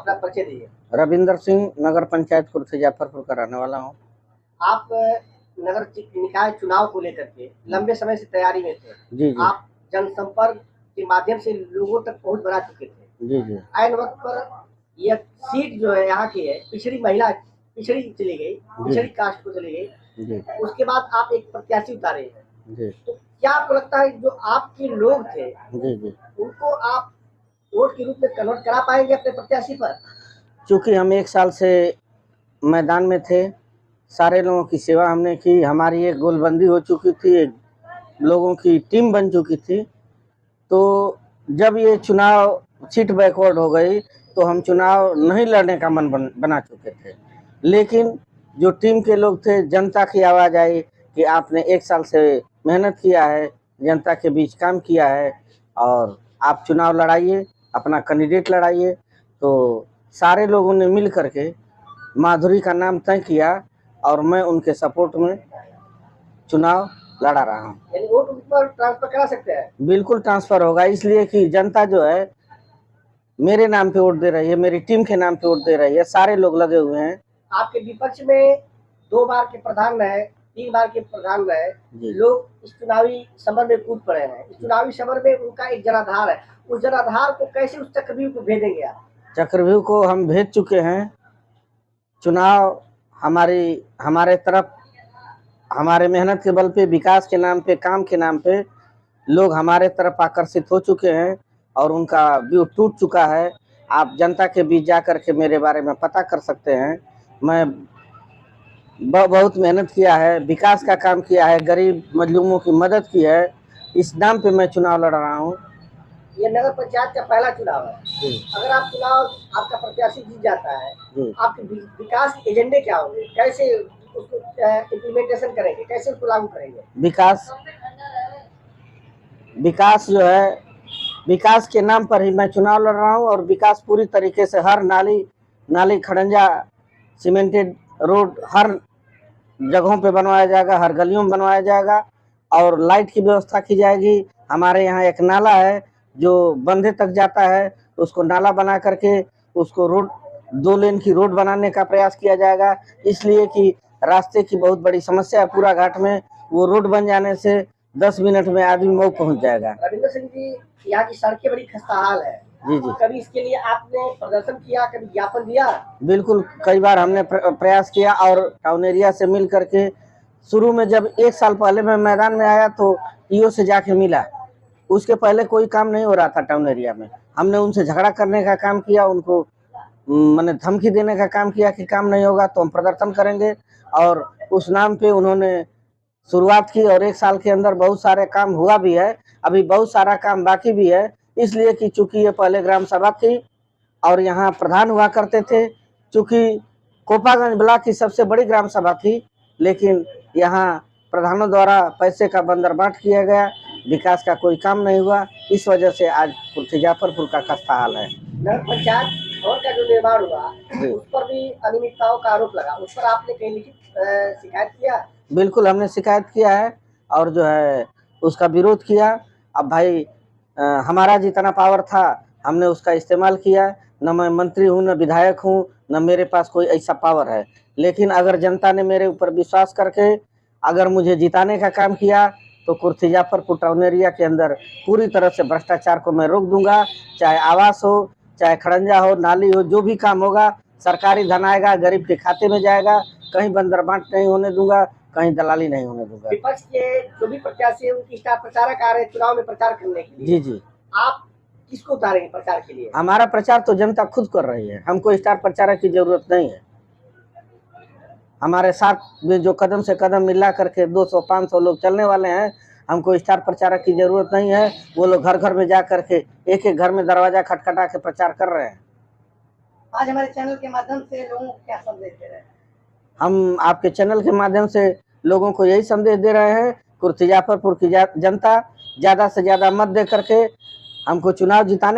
अपना परिचय दीजिए। रविंदर सिंह, नगर पंचायत कुर्सी जाफरपुर का रहने वाला हूँ। आप नगर निकाय चुनाव को लेकर के लंबे समय से तैयारी में थे। जी जी। आप जनसंपर्क के माध्यम से लोगों तक पहुंच बना चुके थे। जी जी। ऐन वक्त पर यह सीट जो है यहाँ की है, पिछड़ी चली गई, पिछड़ी कास्ट को चली गई जी। उसके बाद आप एक प्रत्याशी उतारे हैं जी। तो क्या आपको लगता है जो आपके लोग थे जी जी, उनको आप वोट के रूप में कन्वर्ट करा पाएंगे अपने प्रत्याशी पर? चूँकि हम 1 साल से मैदान में थे, सारे लोगों की सेवा हमने की, हमारी एक गोलबंदी हो चुकी थी, एक लोगों की टीम बन चुकी थी। तो जब ये चुनाव सीट बैकवर्ड हो गई तो हम चुनाव नहीं लड़ने का मन बना चुके थे। लेकिन जो टीम के लोग थे, जनता की आवाज़ आई कि आपने 1 साल से मेहनत किया है, जनता के बीच काम किया है और आप चुनाव लड़ाइए, अपना कैंडिडेट लड़ाइए। तो सारे लोगों ने मिल कर के माधुरी का नाम तय किया और मैं उनके सपोर्ट में चुनाव लड़ा रहा हूँ। यानी वोट उन पर ट्रांसफर करा सकते हैं? बिल्कुल ट्रांसफ़र होगा, इसलिए कि जनता जो है मेरे नाम पे वोट दे रही है, मेरी टीम के नाम पे वोट दे रही है, सारे लोग लगे हुए हैं। आपके विपक्ष में 2 बार के प्रधान रहे, 3 बार के प्रधान रहे, लोग इस चुनावी समर में कूद पड़े हैं। इस चुनावी समर में उनका एक जनाधार है, उस जनाधार को कैसे उस चक्रव्यूह को भेदेंगे आप? चक्रव्यूह को हम भेज चुके हैं। चुनाव हमारे तरफ, हमारे मेहनत के बल पे, विकास के नाम पे, काम के नाम पे लोग हमारे तरफ आकर्षित हो चुके हैं और उनका व्यू टूट चुका है। आप जनता के बीच जा कर के मेरे बारे में पता कर सकते हैं। मैं बहुत मेहनत किया है, विकास का काम किया है, गरीब मजलूमों की मदद की है, इस नाम पे मैं चुनाव लड़ रहा हूँ। ये नगर पंचायत का पहला चुनाव है। अगर आप चुनाव आपका प्रत्याशी जीत जाता है, आपके विकास एजेंडे क्या होंगे? कैसे उसको इम्प्लीमेंटेशन करेंगे, कैसे उसको लागू करेंगे? विकास जो है, विकास के नाम पर ही मैं चुनाव लड़ रहा हूँ और विकास पूरी तरीके से हर नाली खड़ंजा, सीमेंटेड रोड हर जगहों पे बनवाया जाएगा, हर गलियों में बनवाया जाएगा और लाइट की व्यवस्था की जाएगी। हमारे यहाँ एक नाला है जो बंधे तक जाता है, उसको नाला बना करके उसको रोड 2 लेन की रोड बनाने का प्रयास किया जाएगा, इसलिए कि रास्ते की बहुत बड़ी समस्या है पूरा घाट में। वो रोड बन जाने से 10 मिनट में आदमी मऊ पहुँच जाएगा। रविंदर सिंह जी, यहाँ की सड़कें बड़ी खस्ताहाल है। जी जी। कभी इसके लिए आपने प्रदर्शन किया, कभी ज्ञापन दिया? बिल्कुल, कई बार हमने प्रयास किया और टाउन एरिया से मिल करके शुरू में जब 1 साल पहले मैं मैदान में आया तो ईओ से जाके मिला। उसके पहले कोई काम नहीं हो रहा था टाउन एरिया में। हमने उनसे झगड़ा करने का काम किया, उनको मैंने धमकी देने का काम किया कि काम नहीं होगा तो हम प्रदर्शन करेंगे और उस नाम पे उन्होंने शुरुआत की और 1 साल के अंदर बहुत सारे काम हुआ भी है। अभी बहुत सारा काम बाकी भी है, इसलिए कि चूँकि ये पहले ग्राम सभा थी और यहाँ प्रधान हुआ करते थे। चूँकि कोपागंज ब्लॉक की सबसे बड़ी ग्राम सभा थी, लेकिन यहाँ प्रधानों द्वारा पैसे का बंदरबाट किया गया, विकास का कोई काम नहीं हुआ, इस वजह से आज कुर्सी जाफरपुर का खस्ता हाल है। नगर पंचायत भवन का जो निर्माण हुआ उस पर भी अनियमितताओं का आरोप लगा, उस पर आपने कहीं लिखित शिकायत किया? बिल्कुल, हमने शिकायत किया है और जो है उसका विरोध किया। अब भाई हमारा जितना पावर था हमने उसका इस्तेमाल किया। न मैं मंत्री हूँ, न विधायक हूँ, न मेरे पास कोई ऐसा पावर है, लेकिन अगर जनता ने मेरे ऊपर विश्वास करके अगर मुझे जिताने का काम किया तो कुर्सी जाफरपुर टाउन एरिया के अंदर पूरी तरह से भ्रष्टाचार को मैं रोक दूंगा। चाहे आवास हो, चाहे खड़ंजा हो, नाली हो, जो भी काम होगा सरकारी धन आएगा, गरीब के खाते में जाएगा, कहीं बंदरबाट नहीं होने दूंगा, कहीं दलाली नहीं होने दूंगा। विपक्ष के जो भी प्रत्याशी है उनकी स्टार प्रचारक आ रहे हैं चुनाव में प्रचार करने के लिए। जी जी। आप किसको उतारेंगे प्रचार के लिए? हमारा प्रचार तो जनता खुद कर रही है, हमको स्टार प्रचारक की जरूरत नहीं है। हमारे साथ में जो कदम से कदम मिला करके 200-500 लोग चलने वाले हैं, हमको स्टार प्रचारक की जरूरत नहीं है। वो लोग घर घर में जा करके एक-एक घर में दरवाजा खटखटा के प्रचार कर रहे हैं। आज हमारे चैनल के माध्यम से लोगों को क्या संदेश दे रहे हैं? हम आपके चैनल के माध्यम से लोगों को यही संदेश दे रहे हैं, कुर्सी जाफरपुर की जनता ज़्यादा से ज़्यादा मत दे करके हमको चुनाव जिताने